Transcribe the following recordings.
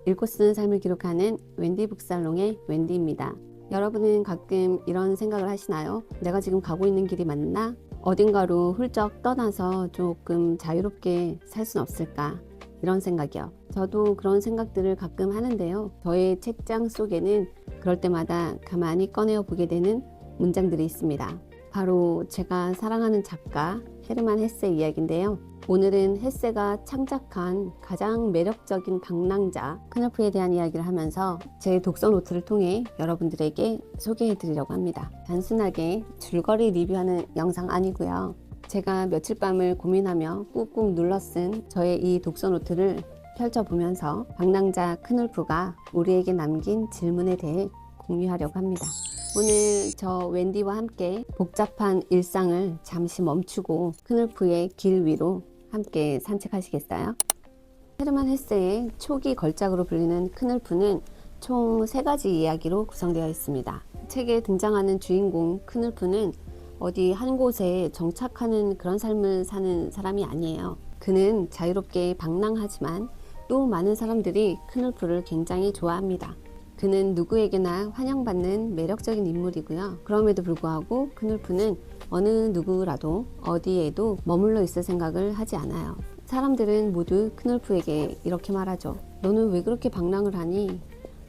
읽고 쓰는 삶을 기록하는 웬디 북살롱의 웬디입니다. 여러분은 가끔 이런 생각을 하시나요? 내가 지금 가고 있는 길이 맞나? 어딘가로 훌쩍 떠나서 조금 자유롭게 살 순 없을까? 이런 생각이요. 저도 그런 생각들을 가끔 하는데요. 저의 책장 속에는 그럴 때마다 가만히 꺼내어 보게 되는 문장들이 있습니다. 바로 제가 사랑하는 작가 헤르만 헤세 이야기인데요. 오늘은 헤세가 창작한 가장 매력적인 방랑자 크누프에 대한 이야기를 하면서 제 독서 노트를 통해 여러분들에게 소개해 드리려고 합니다. 단순하게 줄거리 리뷰하는 영상 아니고요. 제가 며칠 밤을 고민하며 꾹꾹 눌러 쓴 저의 이 독서 노트를 펼쳐보면서 방랑자 크누프가 우리에게 남긴 질문에 대해 공유하려고 합니다. 오늘 저 웬디와 함께 복잡한 일상을 잠시 멈추고 크누프의 길 위로 함께 산책하시겠어요? 헤르만 헤세의 초기 걸작으로 불리는 크누프는 총 3가지 이야기로 구성되어 있습니다. 책에 등장하는 주인공 크누프는 어디 한 곳에 정착하는 그런 삶을 사는 사람이 아니에요. 그는 자유롭게 방랑하지만 또 많은 사람들이 크누프를 굉장히 좋아합니다. 그는 누구에게나 환영받는 매력적인 인물이고요. 그럼에도 불구하고 크누프는 어느 누구라도 어디에도 머물러 있을 생각을 하지 않아요. 사람들은 모두 크누프에게 이렇게 말하죠. 너는 왜 그렇게 방랑을 하니?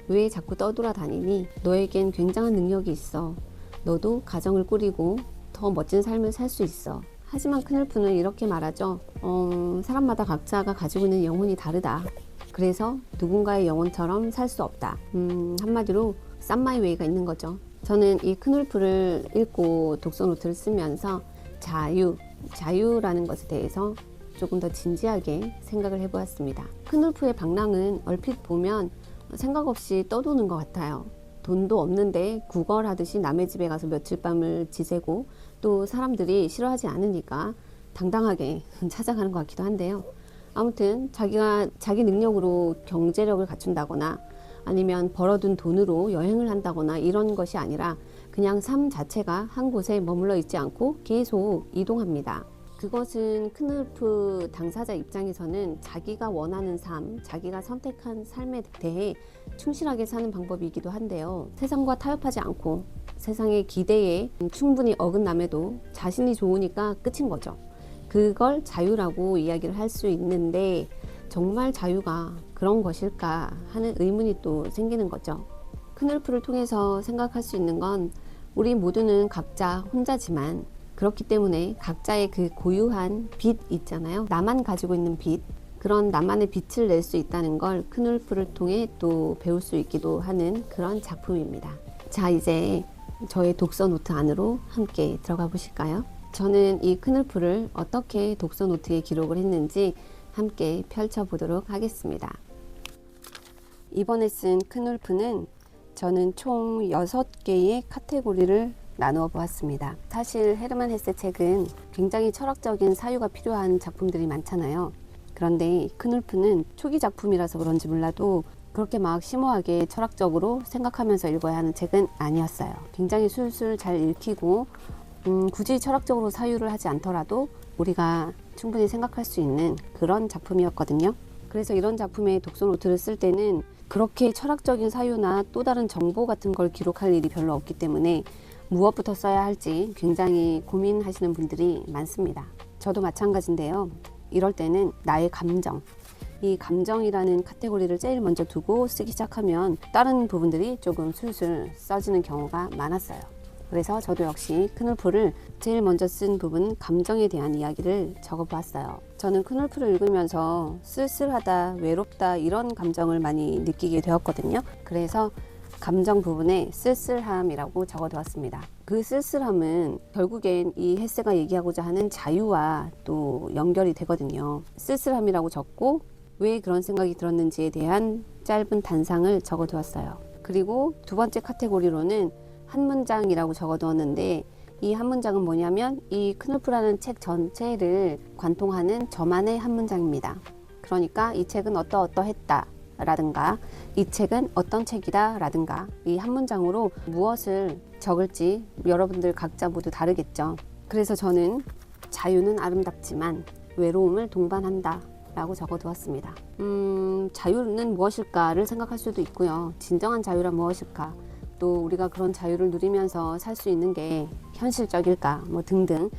왜 자꾸 떠돌아다니니? 너에겐 굉장한 능력이 있어. 너도 가정을 꾸리고 더 멋진 삶을 살 수 있어. 하지만 크누프는 이렇게 말하죠. 사람마다 각자가 가지고 있는 영혼이 다르다. 그래서 누군가의 영혼처럼 살 수 없다. 한마디로 쌈마이웨이가 있는 거죠. 저는 이 크누프를 읽고 독서 노트를 쓰면서 자유라는 것에 대해서 조금 더 진지하게 생각을 해보았습니다. 크누프의 방랑은 얼핏 보면 생각 없이 떠도는 것 같아요. 돈도 없는데 구걸하듯이 남의 집에 가서 며칠 밤을 지새고 또 사람들이 싫어하지 않으니까 당당하게 찾아가는 것 같기도 한데요. 아무튼 자기가 자기 능력으로 경제력을 갖춘다거나 아니면 벌어둔 돈으로 여행을 한다거나 이런 것이 아니라 그냥 삶 자체가 한 곳에 머물러 있지 않고 계속 이동합니다. 그것은 크누프 당사자 입장에서는 자기가 원하는 삶, 자기가 선택한 삶에 대해 충실하게 사는 방법이기도 한데요. 세상과 타협하지 않고 세상의 기대에 충분히 어긋남에도 자신이 좋으니까 끝인 거죠. 그걸 자유라고 이야기를 할 수 있는데 정말 자유가 그런 것일까 하는 의문이 또 생기는 거죠. 크누프를 통해서 생각할 수 있는 건 우리 모두는 각자 혼자지만 그렇기 때문에 각자의 그 고유한 빛 있잖아요. 나만 가지고 있는 빛, 그런 나만의 빛을 낼 수 있다는 걸 크누프를 통해 또 배울 수 있기도 하는 그런 작품입니다. 자, 이제 저의 독서 노트 안으로 함께 들어가 보실까요? 저는 이 크누프를 어떻게 독서 노트에 기록을 했는지 함께 펼쳐보도록 하겠습니다. 이번에 쓴 크누프는 저는 총 6개의 카테고리를 나누어 보았습니다. 사실 헤르만 헤세 책은 굉장히 철학적인 사유가 필요한 작품들이 많잖아요. 그런데 크누프는 초기 작품이라서 그런지 몰라도 그렇게 막 심오하게 철학적으로 생각하면서 읽어야 하는 책은 아니었어요. 굉장히 술술 잘 읽히고 굳이 철학적으로 사유를 하지 않더라도 우리가 충분히 생각할 수 있는 그런 작품이었거든요. 그래서 이런 작품의 독서 노트를 쓸 때는 그렇게 철학적인 사유나 또 다른 정보 같은 걸 기록할 일이 별로 없기 때문에 무엇부터 써야 할지 굉장히 고민하시는 분들이 많습니다. 저도 마찬가지인데요. 이럴 때는 나의 감정, 이 감정이라는 카테고리를 제일 먼저 두고 쓰기 시작하면 다른 부분들이 조금 술술 써지는 경우가 많았어요. 그래서 저도 역시 크누프를 제일 먼저 쓴 부분 감정에 대한 이야기를 적어보았어요. 저는 크누프를 읽으면서 쓸쓸하다, 외롭다 이런 감정을 많이 느끼게 되었거든요. 그래서 감정 부분에 쓸쓸함이라고 적어두었습니다. 그 쓸쓸함은 결국엔 이 헤세가 얘기하고자 하는 자유와 또 연결이 되거든요. 쓸쓸함이라고 적고 왜 그런 생각이 들었는지에 대한 짧은 단상을 적어두었어요. 그리고 두 번째 카테고리로는 한 문장이라고 적어두었는데 이 한 문장은 뭐냐면 이 크누프라는 책 전체를 관통하는 저만의 한 문장입니다. 그러니까 이 책은 어떠어떠했다 라든가 이 책은 어떤 책이다 라든가 이 한 문장으로 무엇을 적을지 여러분들 각자 모두 다르겠죠. 그래서 저는 자유는 아름답지만 외로움을 동반한다 라고 적어두었습니다. 자유는 무엇일까를 생각할 수도 있고요. 진정한 자유란 무엇일까? 또 우리가 그런 자유를 누리면서 살 수 있는 게 현실적일까? 뭐 등등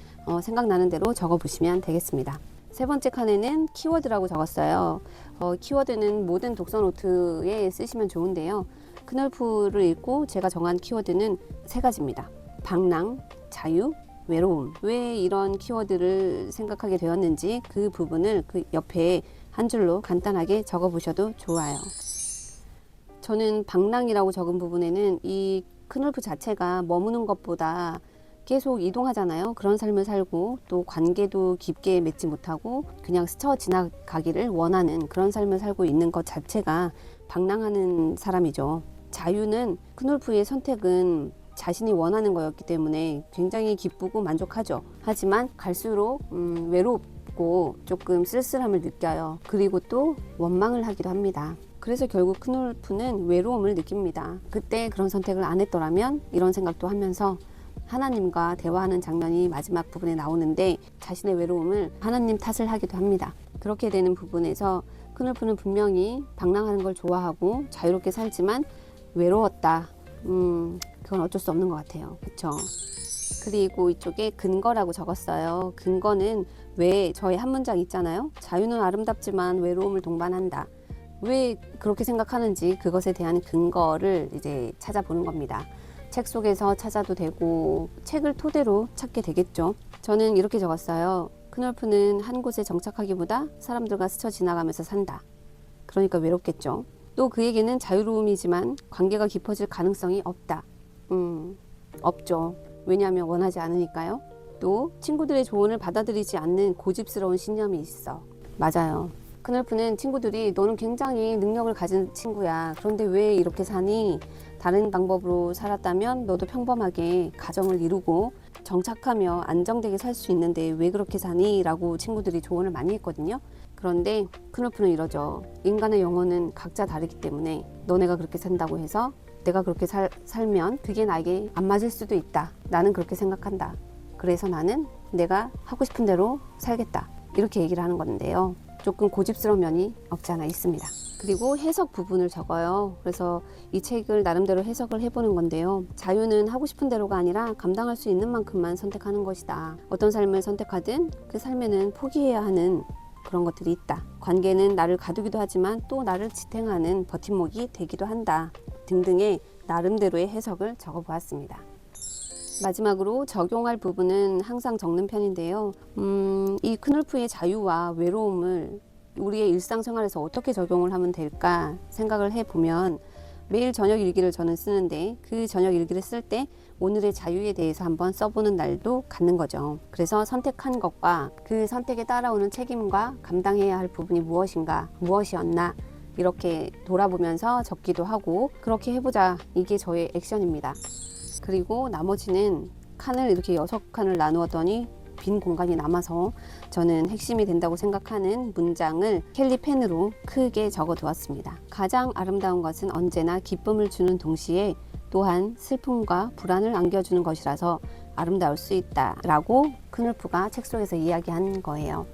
생각나는 대로 적어보시면 되겠습니다. 세 번째 칸에는 키워드라고 적었어요. 키워드는 모든 독서 노트에 쓰시면 좋은데요. 크놀프를 읽고 제가 정한 키워드는 세 가지입니다. 방랑, 자유, 외로움. 왜 이런 키워드를 생각하게 되었는지 그 부분을 그 옆에 한 줄로 간단하게 적어 보셔도 좋아요. 저는 방랑이라고 적은 부분에는 이 크놀프 자체가 머무는 것보다 계속 이동하잖아요. 그런 삶을 살고 또 관계도 깊게 맺지 못하고 그냥 스쳐 지나가기를 원하는 그런 삶을 살고 있는 것 자체가 방랑하는 사람이죠. 자유는 크놀프의 선택은 자신이 원하는 거였기 때문에 굉장히 기쁘고 만족하죠. 하지만 갈수록 외롭고 조금 쓸쓸함을 느껴요. 그리고 또 원망을 하기도 합니다. 그래서 결국 크놀프는 외로움을 느낍니다. 그때 그런 선택을 안 했더라면 이런 생각도 하면서 하나님과 대화하는 장면이 마지막 부분에 나오는데 자신의 외로움을 하나님 탓을 하기도 합니다. 그렇게 되는 부분에서 크놀프는 분명히 방랑하는 걸 좋아하고 자유롭게 살지만 외로웠다. 그건 어쩔 수 없는 것 같아요. 그쵸? 그리고 이쪽에 근거라고 적었어요. 근거는 왜 저의 한 문장 있잖아요. 자유는 아름답지만 외로움을 동반한다. 왜 그렇게 생각하는지 그것에 대한 근거를 이제 찾아보는 겁니다. 책 속에서 찾아도 되고 책을 토대로 찾게 되겠죠. 저는 이렇게 적었어요. 크놀프는 한 곳에 정착하기보다 사람들과 스쳐 지나가면서 산다. 그러니까 외롭겠죠. 또 그에게는 자유로움이지만 관계가 깊어질 가능성이 없다. 없죠. 왜냐하면 원하지 않으니까요. 또 친구들의 조언을 받아들이지 않는 고집스러운 신념이 있어. 맞아요. 크놀프는 친구들이 너는 굉장히 능력을 가진 친구야. 그런데 왜 이렇게 사니? 다른 방법으로 살았다면 너도 평범하게 가정을 이루고 정착하며 안정되게 살 수 있는데 왜 그렇게 사니? 라고 친구들이 조언을 많이 했거든요. 그런데 크놀프는 이러죠. 인간의 영혼은 각자 다르기 때문에 너네가 그렇게 산다고 해서 내가 그렇게 살면 그게 나에게 안 맞을 수도 있다. 나는 그렇게 생각한다. 그래서 나는 내가 하고 싶은 대로 살겠다. 이렇게 얘기를 하는 건데요. 조금 고집스러운 면이 없지 않아 있습니다. 그리고 해석 부분을 적어요. 그래서 이 책을 나름대로 해석을 해보는 건데요. 자유는 하고 싶은 대로가 아니라 감당할 수 있는 만큼만 선택하는 것이다. 어떤 삶을 선택하든 그 삶에는 포기해야 하는 그런 것들이 있다. 관계는 나를 가두기도 하지만 또 나를 지탱하는 버팀목이 되기도 한다. 등등의 나름대로의 해석을 적어보았습니다. 마지막으로 적용할 부분은 항상 적는 편인데요. 이 크놀프의 자유와 외로움을 우리의 일상생활에서 어떻게 적용을 하면 될까 생각을 해보면 매일 저녁 일기를 저는 쓰는데 그 저녁 일기를 쓸 때 오늘의 자유에 대해서 한번 써보는 날도 갖는 거죠. 그래서 선택한 것과 그 선택에 따라오는 책임과 감당해야 할 부분이 무엇인가, 무엇이었나 이렇게 돌아보면서 적기도 하고 그렇게 해보자. 이게 저의 액션입니다. 그리고 나머지는 칸을 이렇게 6칸을 나누었더니 빈 공간이 남아서 저는 핵심이 된다고 생각하는 문장을 캘리펜으로 크게 적어 두었습니다. 가장 아름다운 것은 언제나 기쁨을 주는 동시에 또한 슬픔과 불안을 안겨주는 것이라서 아름다울 수 있다 라고 크놀프가 책 속에서 이야기한 거예요.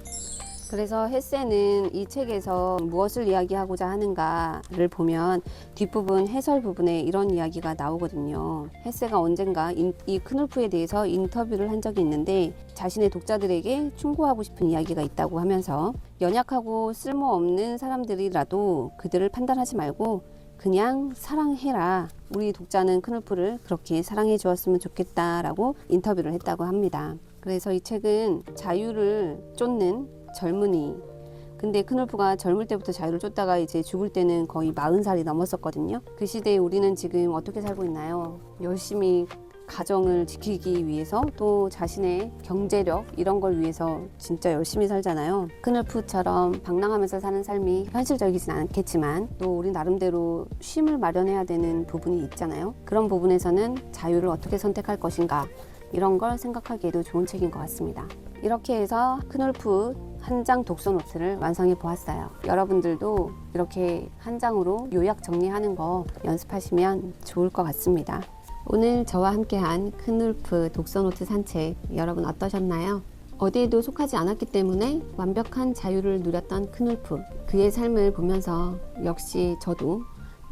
그래서 헤세는 이 책에서 무엇을 이야기하고자 하는가를 보면 뒷부분 해설 부분에 이런 이야기가 나오거든요. 헤세가 언젠가 이 크놀프에 대해서 인터뷰를 한 적이 있는데 자신의 독자들에게 충고하고 싶은 이야기가 있다고 하면서 연약하고 쓸모없는 사람들이라도 그들을 판단하지 말고 그냥 사랑해라. 우리 독자는 크놀프를 그렇게 사랑해 주었으면 좋겠다라고 인터뷰를 했다고 합니다. 그래서 이 책은 자유를 쫓는 젊은이. 근데 크놀프가 젊을 때부터 자유를 쫓다가 이제 죽을 때는 거의 40살이 넘었었거든요. 그 시대에 우리는 지금 어떻게 살고 있나요? 열심히 가정을 지키기 위해서 또 자신의 경제력 이런 걸 위해서 진짜 열심히 살잖아요. 크놀프처럼 방랑하면서 사는 삶이 현실적이진 않겠지만 또 우리 나름대로 쉼을 마련해야 되는 부분이 있잖아요. 그런 부분에서는 자유를 어떻게 선택할 것인가 이런 걸 생각하기에도 좋은 책인 것 같습니다. 이렇게 해서 크놀프 한 장 독서 노트를 완성해 보았어요. 여러분들도 이렇게 한 장으로 요약 정리하는 거 연습하시면 좋을 것 같습니다. 오늘 저와 함께한 크놀프 독서 노트 산책 여러분 어떠셨나요? 어디에도 속하지 않았기 때문에 완벽한 자유를 누렸던 큰울프. 그의 삶을 보면서 역시 저도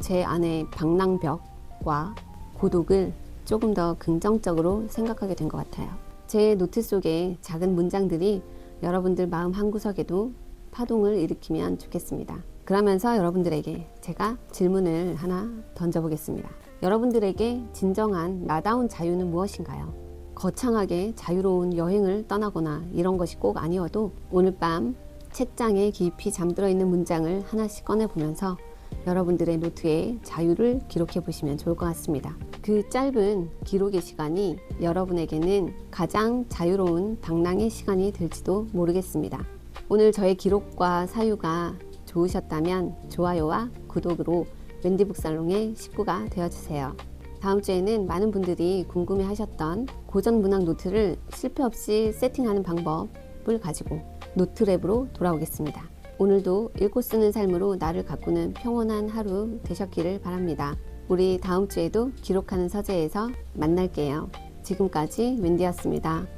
제 안의 방랑벽과 고독을 조금 더 긍정적으로 생각하게 된 것 같아요. 제 노트 속에 작은 문장들이 여러분들 마음 한구석에도 파동을 일으키면 좋겠습니다. 그러면서 여러분들에게 제가 질문을 하나 던져보겠습니다. 여러분들에게 진정한 나다운 자유는 무엇인가요? 거창하게 자유로운 여행을 떠나거나 이런 것이 꼭 아니어도 오늘 밤 책장에 깊이 잠들어 있는 문장을 하나씩 꺼내보면서 여러분들의 노트에 자유를 기록해 보시면 좋을 것 같습니다. 그 짧은 기록의 시간이 여러분에게는 가장 자유로운 방랑의 시간이 될지도 모르겠습니다. 오늘 저의 기록과 사유가 좋으셨다면 좋아요와 구독으로 웬디북살롱의 식구가 되어주세요. 다음 주에는 많은 분들이 궁금해 하셨던 고전 문학 노트를 실패 없이 세팅하는 방법을 가지고 노트랩으로 돌아오겠습니다. 오늘도 읽고 쓰는 삶으로 나를 가꾸는 평온한 하루 되셨기를 바랍니다. 우리 다음 주에도 기록하는 서재에서 만날게요. 지금까지 웬디였습니다.